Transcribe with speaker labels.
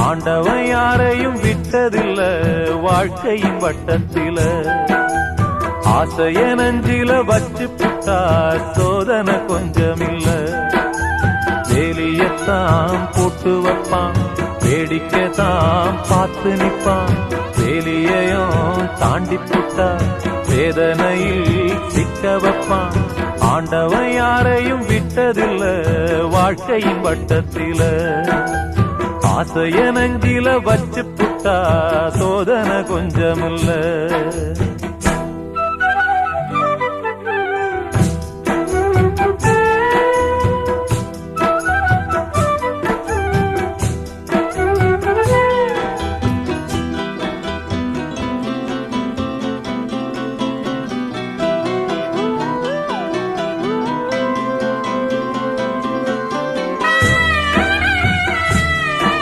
Speaker 1: ஆண்டவன் யாரையும் விட்டதில்ல வாழ்க்கையின் வட்டத்தில. ஆசைய நஞ்சில வச்சு புட்டா சோதனை கொஞ்சமில்ல. வேலியத்தான் போட்டு வைப்பான், வேடிக்கைத்தான் பார்த்து நிப்பான். வேலியையும் தாண்டி புட்டா வேதனையில் சிக்க வைப்பான். ஆண்டவன் யாரையும் விட்டதில்ல வாழ்க்கையின் வட்டத்தில. ஆசைய நஞ்சில வச்சு புட்டா சோதனை கொஞ்சமில்ல.